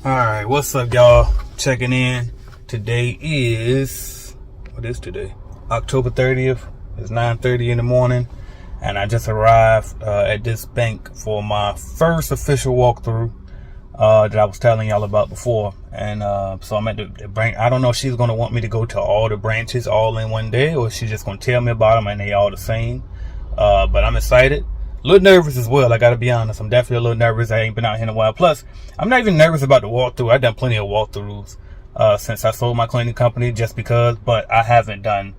Alright, what's up, y'all? Checking in. Today is, what is today? October 30th. It's 9:30 in the morning. And I just arrived at this bank for my first official walkthrough that I was telling y'all about before. And so I'm at the bank. I don't know if she's going to want me to go to all the branches all in one day, or she's just going to tell me about them and they all the same. But I'm excited. A little nervous as well, I gotta be honest. I'm definitely a little nervous. I ain't been out here in a while. Plus, I'm not even nervous about the walkthrough. I've done plenty of walkthroughs since I sold my cleaning company just because, but I haven't done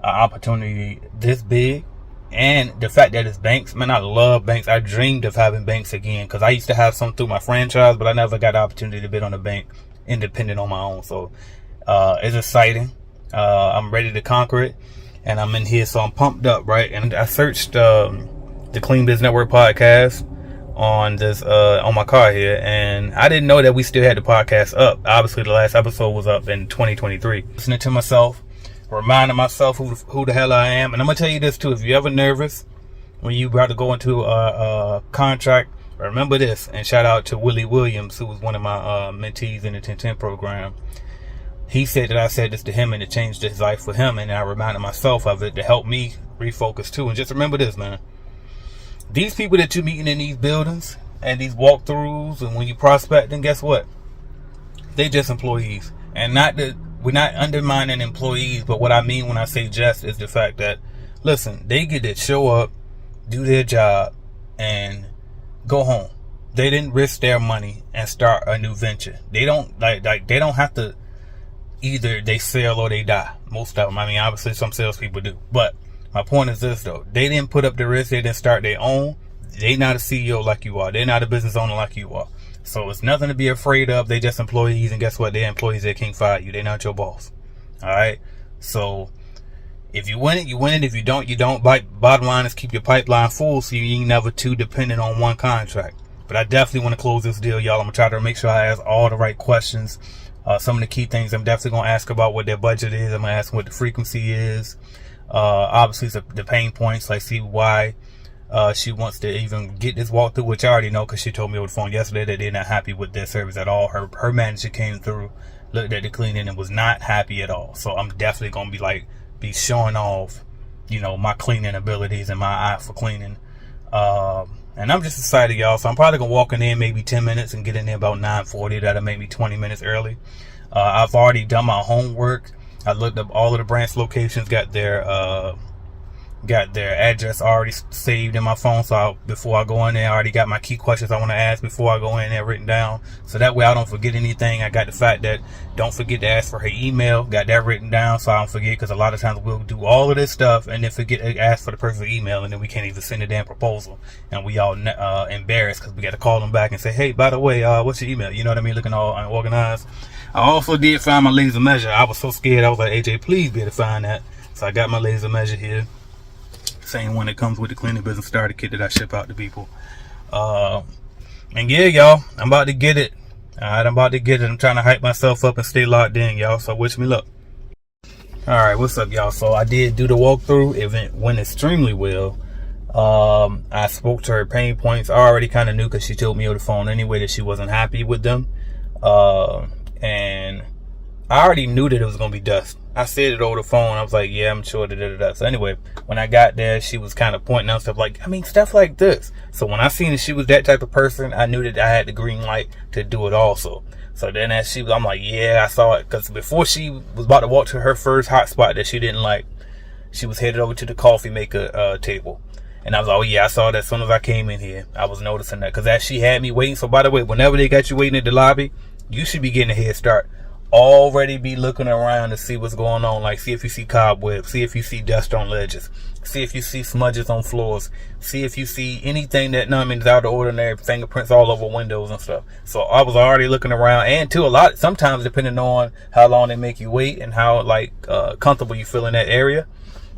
an opportunity this big. And the fact that it's banks, man, I love banks. I dreamed of having banks again because I used to have some through my franchise, but I never got the opportunity to bid on a bank independent on my own. So it's exciting. I'm ready to conquer it, and I'm in here, so I'm pumped up, right? And I searched the Clean Biz Network podcast on this on my car here, and I didn't know that we still had the podcast up. Obviously the last episode was up in 2023. Listening to myself, reminding myself who the hell I am. And I'm gonna tell you this too: if you're ever nervous when you about to go into a contract, remember this. And shout out to Willie Williams, who was one of my mentees in the 1010 program. He said that I said this to him and it changed his life for him, and I reminded myself of it to help me refocus too. And just remember this, man: these people that you're meeting in these buildings and these walkthroughs and when you prospect, then guess what? They just employees. And not that we're not undermining employees, but what I mean when I say just is the fact that, listen, they get to show up, do their job, and go home. They didn't risk their money and start a new venture. They don't like they don't have to, either they sell or they die. Most of them. I mean, obviously some salespeople do, but my point is this though: they didn't put up the risk. They didn't start their own. They not a CEO like you are. They're not a business owner like you are. So it's nothing to be afraid of. They just employees, and guess what? They're employees. They can't fire you. They're not your boss. All right. So if you win it, you win it. If you don't, you don't. Bottom line is keep your pipeline full, so you ain't never too dependent on one contract. But I definitely want to close this deal, y'all. I'm gonna try to make sure I ask all the right questions. Some of the key things I'm definitely gonna ask about what their budget is. I'm gonna ask what the frequency is. Obviously the pain points, like see why she wants to even get this walkthrough, which I already know because she told me over the phone yesterday that they're not happy with their service at all. Her manager came through, looked at the cleaning, and was not happy at all. So I'm definitely gonna be showing off, my cleaning abilities and my eye for cleaning. And I'm just excited, y'all. So I'm probably gonna walk in there maybe 10 minutes and get in there about 9:40. That'll make me 20 minutes early. I've already done my homework. I looked up all of the branch locations, got their address already saved in my phone. So before I go in there, I already got my key questions I want to ask before I go in there written down. So that way I don't forget anything. I got the fact that don't forget to ask for her email. Got that written down so I don't forget, because a lot of times we'll do all of this stuff and then forget to ask for the person's email, and then we can't even send a damn proposal. And we all embarrassed because we got to call them back and say, hey, by the way, what's your email? You know what I mean? Looking all unorganized. I also did find my laser measure. I was so scared. I was like, AJ, please be able to find that. So I got my laser measure here. Same one that comes with the cleaning business starter kit that I ship out to people. And yeah, y'all, I'm about to get it. Alright, I'm about to get it. I'm trying to hype myself up and stay locked in, y'all. So wish me luck. Alright, what's up, y'all? So I did do the walkthrough. It went extremely well. I spoke to her pain points. I already kind of knew because she told me over the phone anyway that she wasn't happy with them. And I already knew that it was going to be dust. I said it over the phone. I was like, yeah, I'm sure that. So anyway, when I got there, she was kind of pointing out stuff stuff like this. So when I seen that she was that type of person, I knew that I had the green light to do it also. So then I'm like, yeah, I saw it. Because before she was about to walk to her first hot spot that she didn't like, she was headed over to the coffee maker table. And I was like, oh yeah, I saw that as soon as I came in here. I was noticing that because as she had me waiting. So by the way, whenever they got you waiting at the lobby, you should be getting a head start. Already be looking around to see what's going on. Like, see if you see cobwebs, see if you see dust on ledges, see if you see smudges on floors, see if you see anything that is out of ordinary, fingerprints all over windows and stuff. So I was already looking around, and to a lot, sometimes depending on how long they make you wait and how comfortable you feel in that area,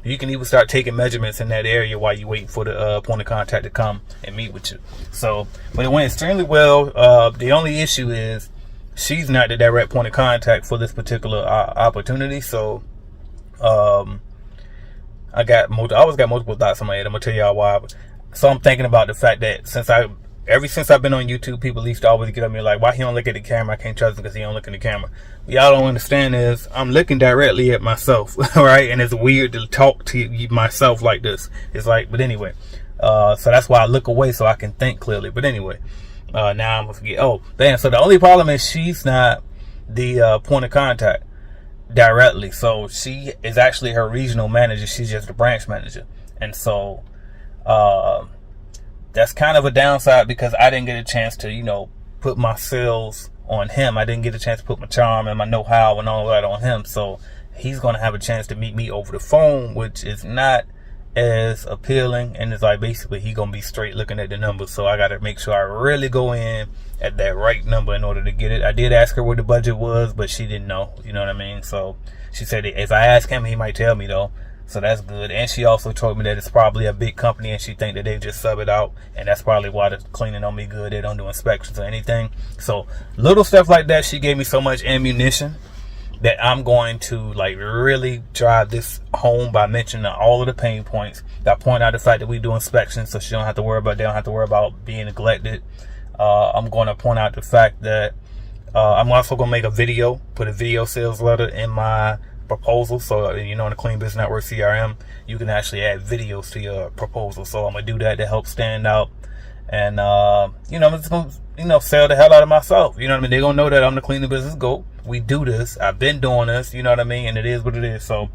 you can even start taking measurements in that area while you wait for the point of contact to come and meet with you. So, but it went extremely well. The only issue is she's not the direct point of contact for this particular opportunity. So I always got multiple thoughts in my head. I'm gonna tell y'all why. So I'm thinking about the fact that since I ever since I've been on YouTube, people used to always get at me like, why he don't look at the camera? I can't trust him because he don't look at the camera. What y'all don't understand is I'm looking directly at myself, right? And it's weird to talk to myself like this. It's like, but anyway, so that's why I look away so I can think clearly. But anyway, now I'm gonna forget. Oh, damn. So the only problem is she's not the point of contact directly. So she is actually her regional manager. She's just the branch manager. And so that's kind of a downside because I didn't get a chance to, you know, put my sales on him. I didn't get a chance to put my charm and my know-how and all that on him. So he's going to have a chance to meet me over the phone, which is not as appealing. And it's like basically he going to be straight looking at the numbers. So I got to make sure I really go in at that right number in order to get it. I did ask her what the budget was, but she didn't know. You know what I mean? So she said if I ask him, he might tell me though. So that's good. And she also told me that it's probably a big company and she think that they just sub it out. And that's probably why they're cleaning on me good. They don't do inspections or anything. So little stuff like that. She gave me so much ammunition that I'm going to like really drive this home by mentioning all of the pain points. I point out the fact that we do inspections so she don't have to worry about, they don't have to worry about being neglected. I'm going to point out the fact that I'm also going to make a video, put a video sales letter in my proposal. So you know, in the Clean Business Network CRM, you can actually add videos to your proposal. So I'm gonna do that to help stand out, and you know, I'm just gonna, you know, sell the hell out of myself. You know what I mean? They're gonna know that I'm the Clean Business GOAT. We do this. I've been doing this. You know what I mean? And it is what it is. So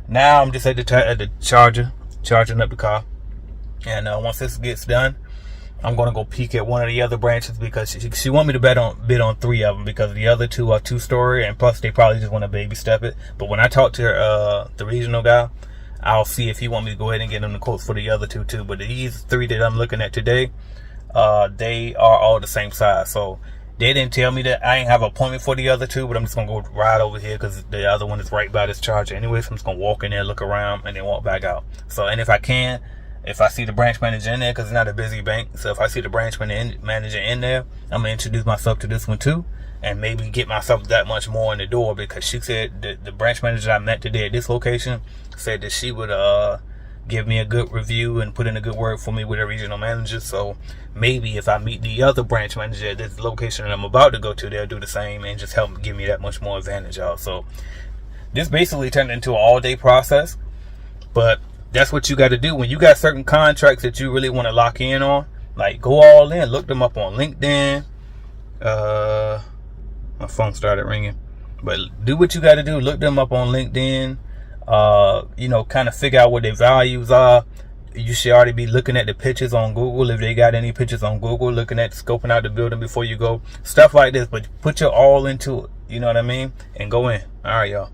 now I'm just at the charging up the car, and once this gets done, I'm gonna go peek at one of the other branches because she want me to bid on 3 of them because the other 2 are 2-story, and plus they probably just want to baby step it. But when I talk to her, the regional guy, I'll see if he want me to go ahead and get him the quotes for the other 2 too. But these 3 that I'm looking at today, they are all the same size. So they didn't tell me that I ain't have an appointment for the other 2, but I'm just gonna go ride over here because the other one is right by this charger anyway. So I'm just gonna walk in there, look around, and then walk back out. So, and if I see the branch manager in there, because it's not a busy bank, so if I see the branch manager in there, I'm going to introduce myself to this one too, and maybe get myself that much more in the door, because she said that the branch manager I met today at this location said that she would give me a good review and put in a good word for me with her regional manager. So maybe if I meet the other branch manager at this location that I'm about to go to, they'll do the same and just help give me that much more advantage out. So this basically turned into an all-day process, but that's what you got to do when you got certain contracts that you really want to lock in on. Like, go all in, look them up on LinkedIn. My phone started ringing, but do what you got to do. Look them up on LinkedIn. You know, kind of figure out what their values are. You should already be looking at the pictures on Google if they got any pictures on Google. Looking at scoping out the building before you go, stuff like this. But put your all into it. You know what I mean? And go in. All right, y'all.